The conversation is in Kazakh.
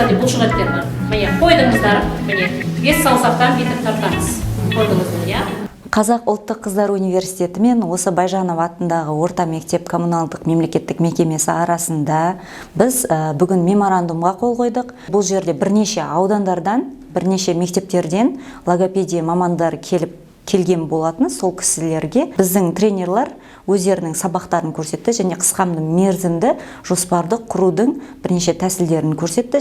кстати, бұлшықеттер бар. Міне қойдыңыздар, міне бес саусақтан бүйтіп тартамыз. Қойдыңыздар, иә? Қазақ ұлттық қыздар университеті мен осы Байжанов атындағы орта мектеп коммуналдық мемлекеттік мекемесі арасында біз бүгін меморандумға қол қойдық. Бұл жерде бірнеше аудандардан, бірнеше мектептерден логопедия мамандары келген болатын. Сол кісілерге біздің тренерлар өздерінің сабақтарын көрсетті және қысқа мерзімді жоспарды құрудың бірнеше тәсілдерін көрсетті.